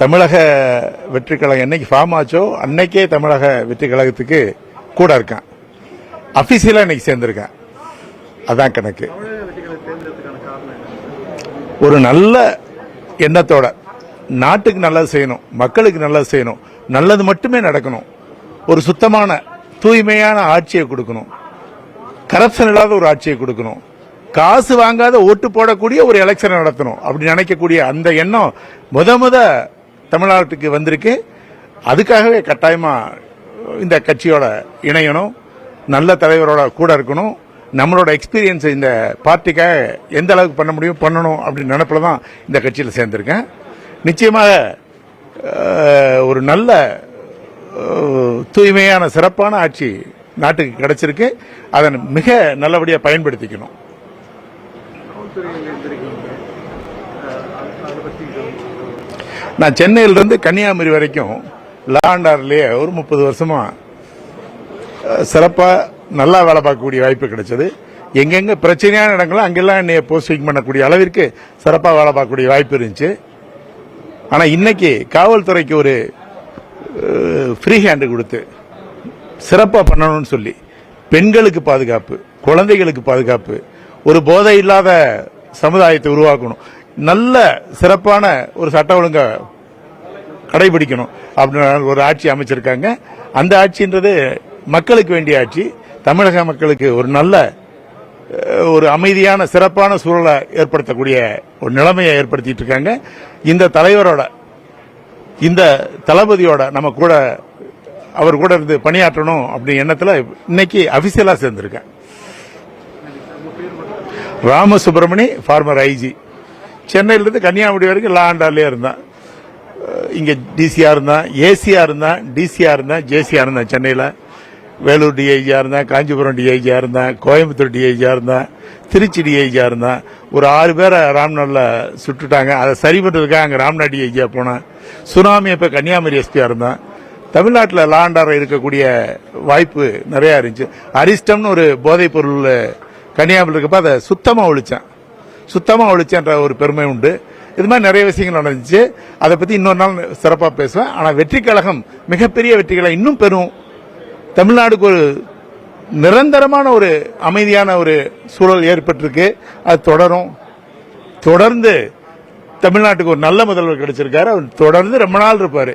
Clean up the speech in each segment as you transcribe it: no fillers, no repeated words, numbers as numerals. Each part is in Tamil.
தமிழக வெற்றி கழகம் என்னைக்கு ஃபார்ம் ஆச்சோ அன்னைக்கே தமிழக வெற்றி கழகத்துக்கு கூட இருக்கான். அபிஷியலா இன்னைக்கு சேர்ந்திருக்கேன். அதான் கணக்கு. ஒரு நல்ல எண்ணத்தோட நாட்டுக்கு நல்லது செய்யணும், மக்களுக்கு நல்லது செய்யணும், நல்லது மட்டுமே நடக்கணும், ஒரு சுத்தமான தூய்மையான ஆட்சியை கொடுக்கணும், கரப்ஷன் இல்லாத ஒரு ஆட்சியை கொடுக்கணும், காசு வாங்காத ஓட்டு போடக்கூடிய ஒரு எலெக்ஷன் நடத்தணும் அப்படி நினைக்கக்கூடிய அந்த எண்ணம் முத தமிழ்நாட்டுக்கு வந்திருக்கு. அதுக்காகவே கட்டாயமா இந்த கட்சியோட இணையணும், நல்ல தலைவரோட கூட இருக்கணும், நம்மளோட எக்ஸ்பீரியன்ஸ் இந்த பார்ட்டிக்காக எந்த அளவுக்கு பண்ண முடியும் பண்ணணும் அப்படின்னு நினைப்பில் தான் இந்த கட்சியில் சேர்ந்திருக்கேன். நிச்சயமாக ஒரு நல்ல தூய்மையான சிறப்பான ஆட்சி நாட்டுக்கு கிடைச்சிருக்கு. அதை மிக நல்லபடியாக பயன்படுத்திக்கணும். நான் சென்னையிலிருந்து கன்னியாகுமரி வரைக்கும் லா அண்ட் ஆர்டர்லயே ஒரு 30 வருஷமா சிறப்பாக நல்லா வேலை பார்க்கக்கூடிய வாய்ப்பு கிடைச்சது. எங்கெங்க பிரச்சனையான இடங்களும் அங்கெல்லாம் என்னைய போஸ்டிங் பண்ணக்கூடிய அளவிற்கு சிறப்பாக வேலை பார்க்கக்கூடிய வாய்ப்பு இருந்துச்சு. ஆனால் இன்னைக்கு காவல்துறைக்கு ஒரு ஃப்ரீ ஹேண்டு கொடுத்து சிறப்பாக பண்ணணும்னு சொல்லி பெண்களுக்கு பாதுகாப்பு, குழந்தைகளுக்கு பாதுகாப்பு, ஒரு போதை இல்லாத சமுதாயத்தை உருவாக்கணும், நல்ல சிறப்பான ஒரு சட்ட ஒழுங்கை கடைபிடிக்கணும் அப்படின்னு ஒரு ஆட்சி அமைச்சிருக்காங்க. அந்த ஆட்சின்றது மக்களுக்கு வேண்டிய ஆட்சி. தமிழக மக்களுக்கு ஒரு நல்ல ஒரு அமைதியான சிறப்பான சூழலை ஏற்படுத்தக்கூடிய ஒரு நிலைமையை ஏற்படுத்திட்டு இருக்காங்க. இந்த தலைவரோட இந்த தளபதியோட நம்ம கூட அவர் கூட இருந்து பணியாற்றணும் அப்படிங்கிற எண்ணத்தில் இன்னைக்கு அபிஷியலா சேர்ந்திருக்கேன். Ramasubramani, farmer IG. சென்னையிலிருந்து கன்னியாகுமரி வரைக்கும் லா அண்ட் ஆர்டர்லயே இருந்தேன். இங்க டிசியா இருந்தேன், ஏசியா இருந்தேன், டிசியா இருந்தேன், ஜேசியா இருந்தேன். சென்னையில் வேலூர் டிஐஜியா இருந்தேன், காஞ்சிபுரம் டிஐஜியா இருந்தேன், கோயம்புத்தூர் டிஐஜியா இருந்தேன், திருச்சி டிஐஜியா இருந்தேன். ஒரு 6 பேரை ராம்நாட்டில் சுட்டுட்டாங்க. அதை சரி பண்றதுக்காக அங்கே ராம்நாட் டிஐஜியா போனேன். சுனாமி அப்ப கன்னியாகுமரி எஸ்பியா இருந்தேன். தமிழ்நாட்டில் லா அண்ட் ஆர்டர் இருக்கக்கூடிய வாய்ப்பு நிறைய இருந்துச்சு. அரிஸ்டம்னு ஒரு போதைப் பொருள் கன்னியாகுமரி இருக்கப்ப அதை சுத்தமா ஒழிச்சேன்ற ஒரு பெருமை உண்டு. இது மாதிரி நிறைய விஷயங்கள் நடந்துச்சு. அதை பத்தி இன்னொரு நாள் சிறப்பாக பேசுவேன். ஆனால் வெற்றி கழகம் மிகப்பெரிய வெற்றிகளை இன்னும் பெறும். தமிழ்நாடுக்கு ஒரு நிரந்தரமான ஒரு அமைதியான ஒரு சூழல் ஏற்பட்டிருக்கு. அது தொடர்ந்து தமிழ்நாட்டுக்கு ஒரு நல்ல முதல்வர் கிடைச்சிருக்காரு. அவர் தொடர்ந்து ரொம்ப நாள் இருப்பாரு.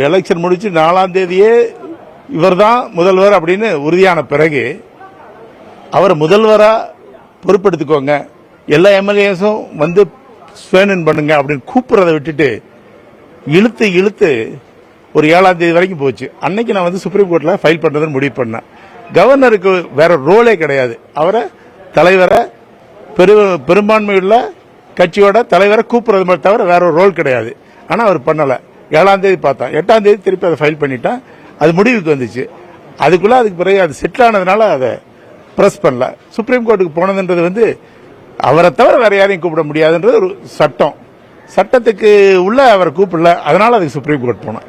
எலெக்ஷன் முடிச்சு 4ஆம் தேதியே இவர்தான் முதல்வர் அப்படின்னு உறுதியான பிறகு அவர் முதல்வரா பொறுப்பெடுத்துக்கோங்க, எல்லா எம்எல்ஏஸும் வந்து ஸ்வேன் பண்ணுங்க அப்படின்னு கூப்பிடுறதை விட்டுட்டு இழுத்து ஒரு 7ஆம் தேதி வரைக்கும் போச்சு. அன்னைக்கு நான் வந்து சுப்ரீம் கோர்ட்ல ஃபைல் பண்றதுன்னு முடிவு பண்ணேன். கவர்னருக்கு வேற ரோலே கிடையாது. அவரை தலைவரை பெரும்பான்மையுள்ள கட்சியோட தலைவரை கூப்பிடுறது மட்டும் தவிர வேற ஒரு ரோல் கிடையாது. ஆனா அவர் பண்ணல. 7ஆம் தேதி பார்த்தா, 8ஆம் தேதி திருப்பி அதை ஃபைல் பண்ணிட்டா. அது முடிவுக்கு வந்துச்சு. அதுக்கு பிறகு அது செட்டில் ஆனதுனால அதை பிரஸ் பண்ணல. சுப்ரீம் கோர்ட்டுக்கு போனதுன்றது வந்து அவரை தவிர வேற யாரையும் கூப்பிட முடியாதுன்றது ஒரு சட்டத்துக்கு உள்ள அவரை கூப்பிடல. அதனால அதுக்கு சுப்ரீம் கோர்ட் போனேன்.